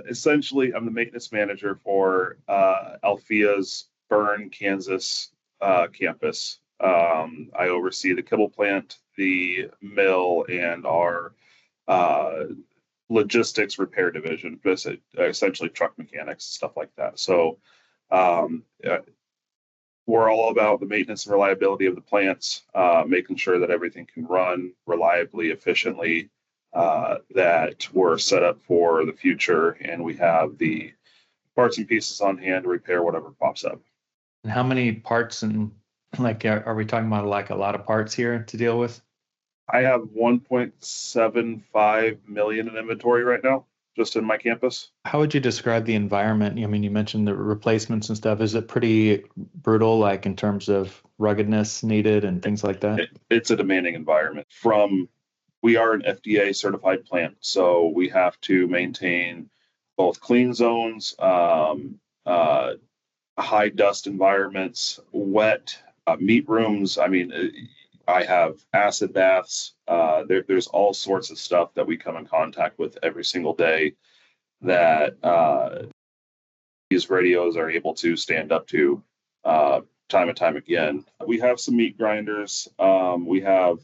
Essentially, I'm the maintenance manager for Alphia's Bern, Kansas campus. I oversee the kibble plant, the mill, and our logistics repair division, essentially truck mechanics, stuff like that. So um, uh, we're all about the maintenance and reliability of the plants, making sure that everything can run reliably, efficiently, that we're set up for the future, and we have the parts and pieces on hand to repair whatever pops up. And how many parts and are we talking about like a lot of parts here to deal with? I have 1.75 million in inventory right now, just in my campus. How would you describe the environment? I mean, you mentioned the replacements and stuff. Is it pretty brutal, like in terms of ruggedness needed and things like that? It's a demanding environment. We are an FDA certified plant, so we have to maintain both clean zones, high dust environments, wet meat rooms. I mean, I have acid baths. There's all sorts of stuff that we come in contact with every single day that these radios are able to stand up to time and time again. We have some meat grinders. We have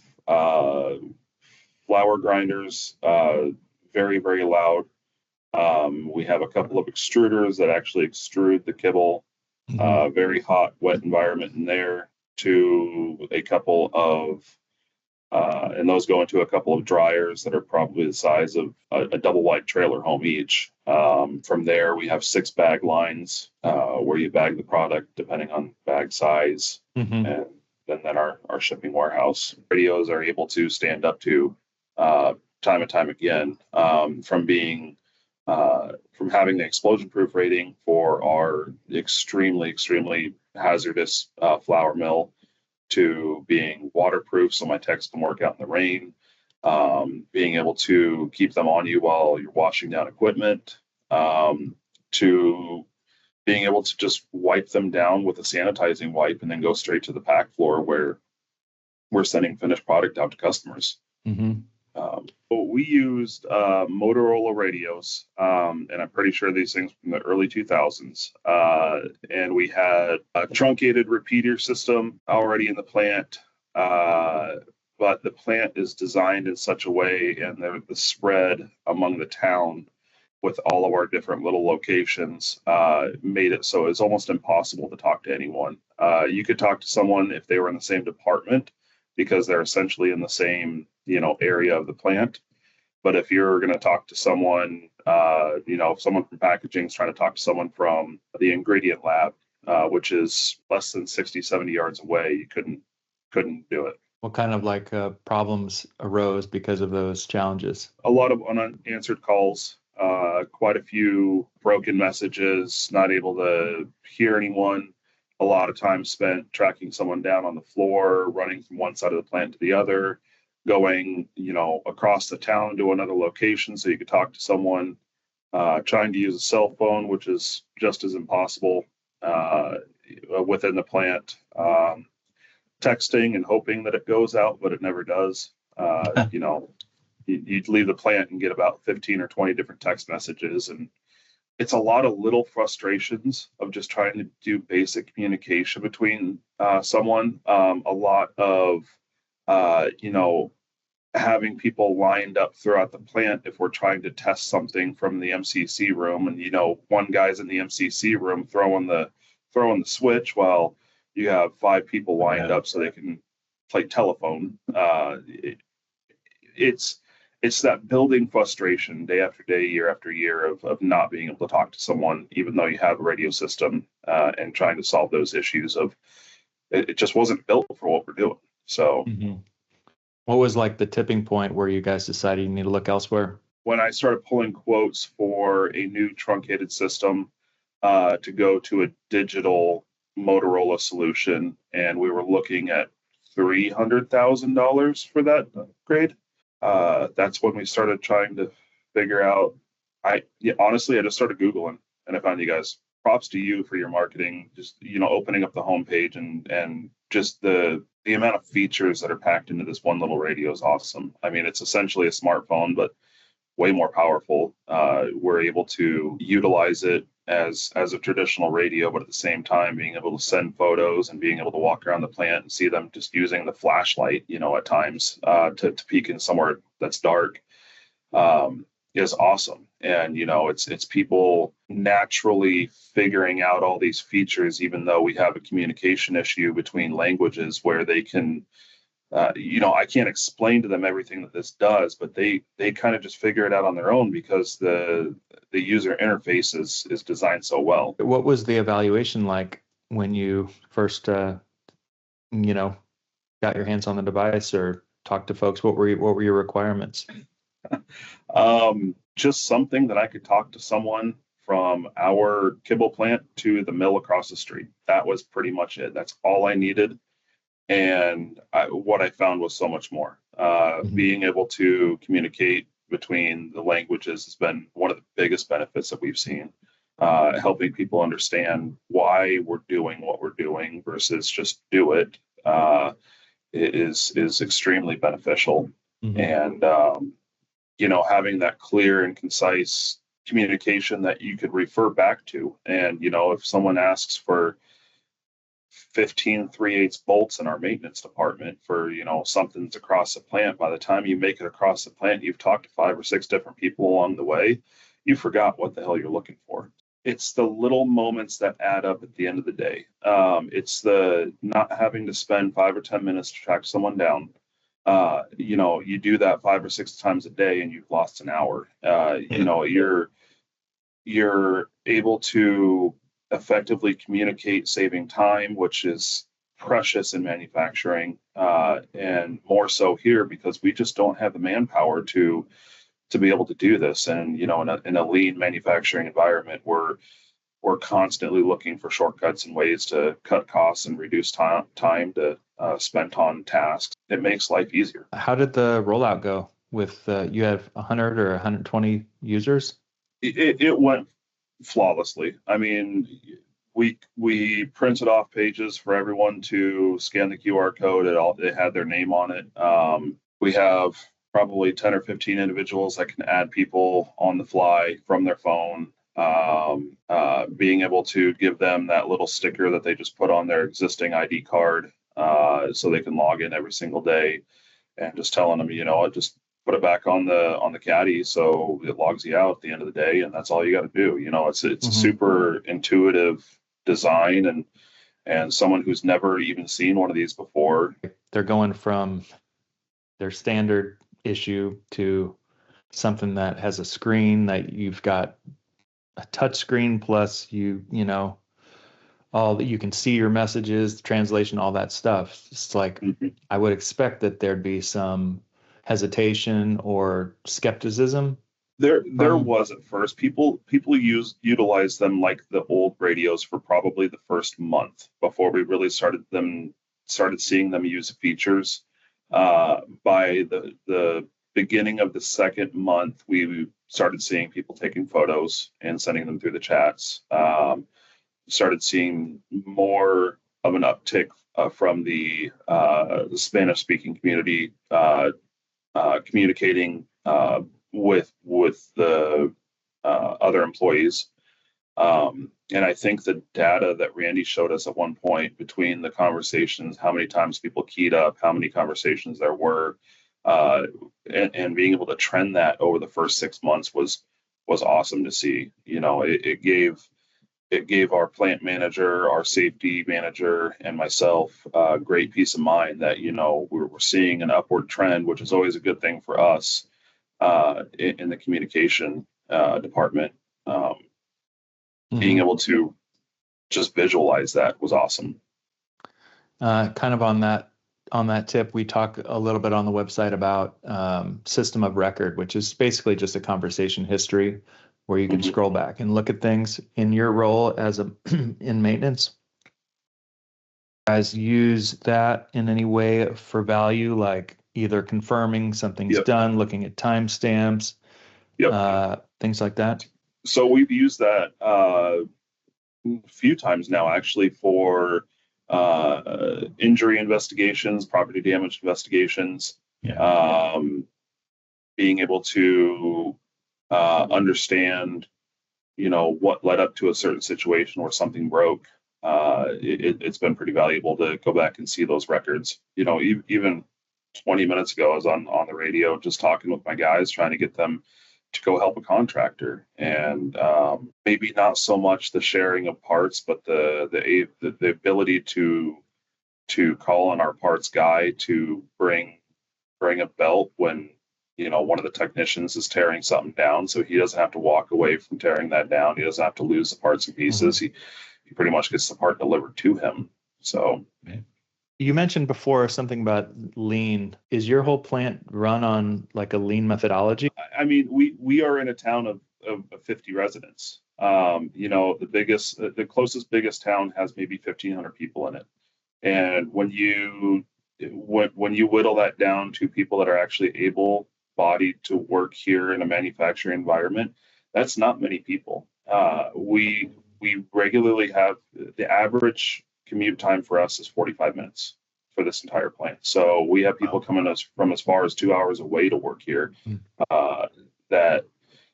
flour grinders, very, very loud. We have a couple of extruders that actually extrude the kibble. Very hot, wet environment in there. To a couple of, and those go into a couple of dryers that are probably the size of a double wide trailer home each. From there, we have 6 bag lines where you bag the product depending on bag size, and then our shipping warehouse. Radios are able to stand up to time and time again, from having the explosion proof rating for our extremely hazardous flour mill, to being waterproof so my techs can work out in the rain, being able to keep them on you while you're washing down equipment, to being able to just wipe them down with a sanitizing wipe and then go straight to the pack floor where we're sending finished product out to customers. We used Motorola radios, and I'm pretty sure these things from the early 2000s. And we had a truncated repeater system already in the plant, but the plant is designed in such a way, and the spread among the town with all of our different little locations made it so it's almost impossible to talk to anyone. You could talk to someone if they were in the same department, because they're essentially in the same area of the plant. But if you're going to talk to someone, if someone from packaging is trying to talk to someone from the ingredient lab, which is less than 60, 70 yards away, you couldn't do it. What kind of problems arose because of those challenges? A lot of unanswered calls, quite a few broken messages, not able to hear anyone. A lot of time spent tracking someone down on the floor, running from one side of the plant to the other, going, across the town to another location so you could talk to someone, trying to use a cell phone, which is just as impossible within the plant, texting and hoping that it goes out, but it never does. You'd leave the plant and get about 15 or 20 different text messages, and it's a lot of little frustrations of just trying to do basic communication between someone. A lot of having people lined up throughout the plant if we're trying to test something from the MCC room, and one guy's in the MCC room throwing the switch while you have 5 people lined up so they can play telephone. It's that building frustration day after day, year after year of not being able to talk to someone, even though you have a radio system, and trying to solve those issues of it just wasn't built for what we're doing. So what was the tipping point where you guys decided you need to look elsewhere? When I started pulling quotes for a new truncated system to go to a digital Motorola solution, and we were looking at $300,000 for that upgrade. That's when we started trying to figure out. Honestly, I just started Googling, and I found you guys. Props to you for your marketing, just opening up the homepage and just the amount of features that are packed into this one little radio is awesome. I mean, it's essentially a smartphone, but way more powerful. We're able to utilize it as a traditional radio, but at the same time being able to send photos and being able to walk around the plant and see them just using the flashlight, at times to peek in somewhere that's dark, is awesome. And it's people naturally figuring out all these features, even though we have a communication issue between languages where they can. I can't explain to them everything that this does, but they kind of just figure it out on their own because the user interface is designed so well. What was the evaluation like when you first, got your hands on the device or talked to folks? What were your requirements? Just something that I could talk to someone from our kibble plant to the mill across the street. That was pretty much it. That's all I needed. And what I found was so much more. Being able to communicate between the languages has been one of the biggest benefits that we've seen. Helping people understand why we're doing what we're doing versus just do it is extremely beneficial. And having that clear and concise communication that you could refer back to. And if someone asks for 15 3/8 bolts in our maintenance department for something's across the plant, by the time you make it across the plant, you've talked to 5 or 6 different people along the way. You forgot what the hell you're looking for. It's the little moments that add up at the end of the day. It's the not having to spend 5 or 10 minutes to track someone down. You do that 5 or 6 times a day and you've lost an hour. You're able to effectively communicate, saving time, which is precious in manufacturing, and more so here because we just don't have the manpower to be able to do this. And in a lean manufacturing environment, we're constantly looking for shortcuts and ways to cut costs and reduce time to spent on tasks. It makes life easier. How did the rollout go with you have 100 or 120 users? It went flawlessly. I mean, we printed off pages for everyone to scan the QR code. It had their name on it. We have probably 10 or 15 individuals that can add people on the fly from their phone. Being able to give them that little sticker that they just put on their existing ID card, so they can log in every single day, and just telling them, just put it back on the caddy so it logs you out at the end of the day, and that's all you got to do. It's a super intuitive design, and someone who's never even seen one of these before. They're going from their standard issue to something that has a screen that you've got a touch screen plus all that you can see your messages, translation, all that stuff. It's like I would expect that there'd be some hesitation or skepticism. There was at first. People utilized them like the old radios for probably the first month before we really started seeing them use features. By the beginning of the second month, we started seeing people taking photos and sending them through the chats. Started seeing more of an uptick from the Spanish-speaking community communicating with the other employees. And I think the data that Randy showed us at one point between the conversations, how many times people keyed up, how many conversations there were, and being able to trend that over the first 6 months was awesome to see. It gave our plant manager, our safety manager, and myself great peace of mind that we're seeing an upward trend, which is always a good thing for us in the communication department. Being able to just visualize that was awesome. Kind of on that tip, we talk a little bit on the website about system of record, which is basically just a conversation history where you can scroll back and look at things. In your role as in maintenance, guys use that in any way for value, like either confirming something's done, looking at timestamps, things like that? So we've used that a few times now, actually, for injury investigations, property damage investigations, being able to understand, what led up to a certain situation where something broke. It's been pretty valuable to go back and see those records. Even 20 minutes ago, I was on the radio just talking with my guys, trying to get them to go help a contractor, and maybe not so much the sharing of parts, but the ability to call on our parts guy to bring a belt when one of the technicians is tearing something down, so he doesn't have to walk away from tearing that down. He doesn't have to lose the parts and pieces. Mm-hmm. He pretty much gets the part delivered to him. So. You mentioned before something about lean. Is your whole plant run on like a lean methodology? I mean, we are in a town of 50 residents. The closest biggest town has maybe 1,500 people in it. And when you whittle that down to people that are actually able-bodied to work here in a manufacturing environment, that's not many people. We regularly have the average commute time for us is 45 minutes for this entire plant. So we have people coming from as far as 2 hours away to work here, that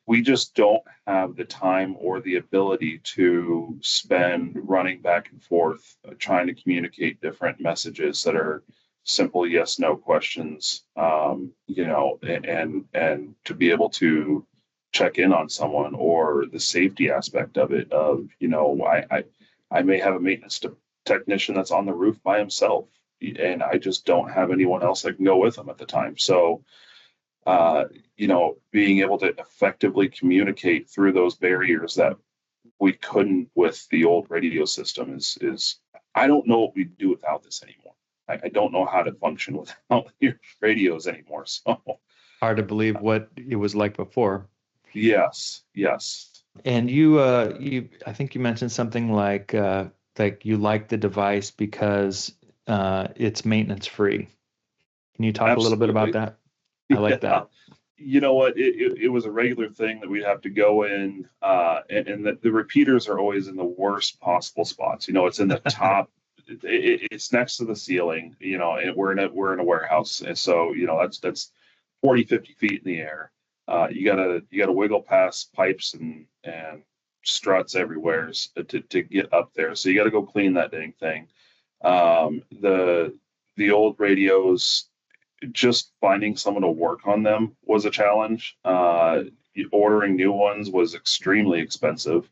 we just don't have the time or the ability to spend running back and forth, trying to communicate different messages that are simple yes, no questions, and to be able to check in on someone, or the safety aspect of it, I may have a maintenance technician that's on the roof by himself, and I just don't have anyone else that can go with him at the time. So, being able to effectively communicate through those barriers that we couldn't with the old radio system is I don't know what we'd do without this anymore. I don't know how to function without your radios anymore. So hard to believe what it was like before. Yes. And you I think you mentioned something like you like the device because it's maintenance free. Can you talk Absolutely. A little bit about that? I like that. You know what? It was a regular thing that we'd have to go in, and the repeaters are always in the worst possible spots. It's in the top. It's next to the ceiling. And we're in a warehouse, and so that's 40, 50 feet in the air. You gotta wiggle past pipes and struts everywhere to get up there. So you got to go clean that dang thing. The old radios, just finding someone to work on them was a challenge. Ordering new ones was extremely expensive.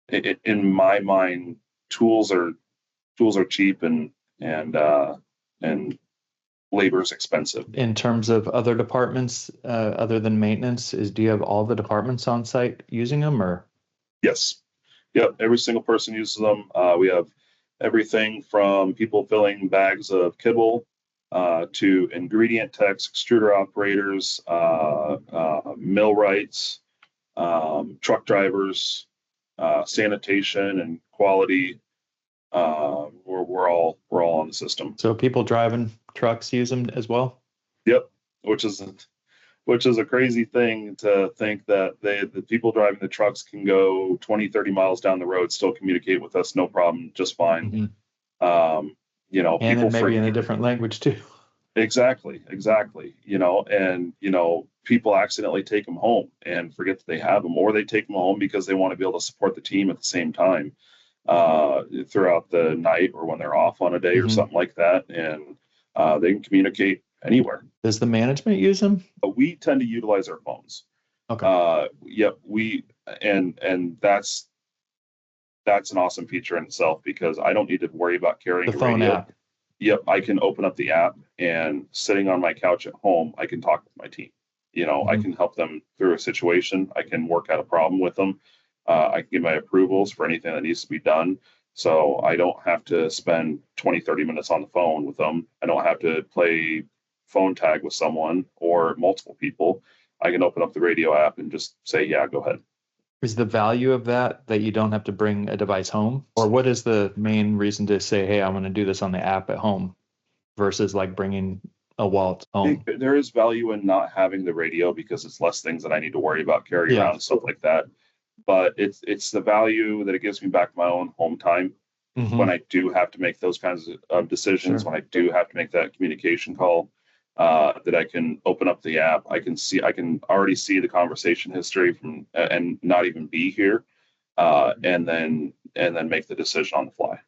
In my mind, tools are cheap and labor is expensive. In terms of other departments, other than maintenance, do you have all the departments on site using them, or? Yes. Yep. Every single person uses them. We have everything from people filling bags of kibble to ingredient techs, extruder operators, millwrights, truck drivers, sanitation and quality. We're all on the system. So people driving trucks use them as well? Yep. Which is a crazy thing to think that the people driving the trucks can go 20, 30 miles down the road, still communicate with us, no problem, just fine. Mm-hmm. And then maybe in a different language too. Exactly. And people accidentally take them home and forget that they have them, or they take them home because they want to be able to support the team at the same time throughout the night or when they're off on a day or something like that. And they can communicate anywhere. Does the management use them? We tend to utilize our phones. Okay. Yep. And that's an awesome feature in itself, because I don't need to worry about carrying the phone radio. app. Yep. I can open up the app, and sitting on my couch at home, I can talk with my team. I can help them through a situation. I can work out a problem with them. I can give my approvals for anything that needs to be done. So I don't have to spend 20, 30 minutes on the phone with them. I don't have to play phone tag with someone or multiple people. I can open up the radio app and just say, yeah, go ahead. Is the value of that you don't have to bring a device home? Or what is the main reason to say, hey, I'm going to do this on the app at home versus like bringing a Walt home? There is value in not having the radio, because it's less things that I need to worry about carrying around and stuff like that. But it's the value that it gives me back my own home time when I do have to make those kinds of decisions, when I do have to make that communication call. that I can open up the app. I can already see the conversation history from and not even be here, and then make the decision on the fly.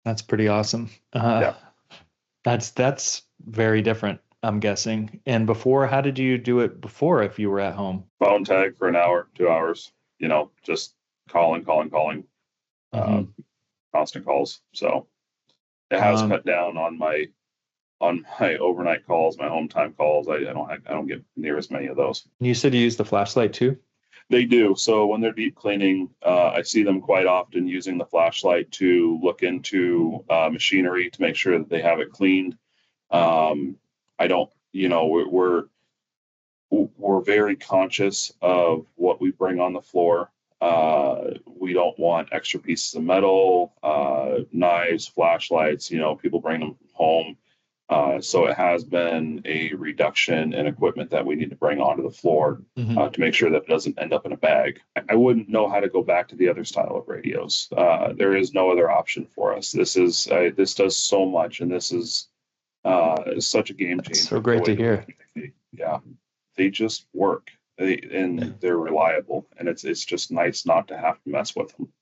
That's pretty awesome. Yeah. That's very different, I'm guessing. And before, how did you do it before if you were at home? Phone tag for an hour, 2 hours, just calling, constant calls. So it has cut down on my overnight calls, my home time calls. I don't get near as many of those. You said you use the flashlight too? They do. So when they're deep cleaning, I see them quite often using the flashlight to look into machinery to make sure that they have it cleaned. I don't, we're very conscious of what we bring on the floor. We don't want extra pieces of metal, knives, flashlights. People bring them home. So it has been a reduction in equipment that we need to bring onto the floor to make sure that it doesn't end up in a bag. I wouldn't know how to go back to the other style of radios. There is no other option for us. This does so much, and this is such a game changer. That's so great to hear. Yeah, they just work, and they're reliable, and it's just nice not to have to mess with them.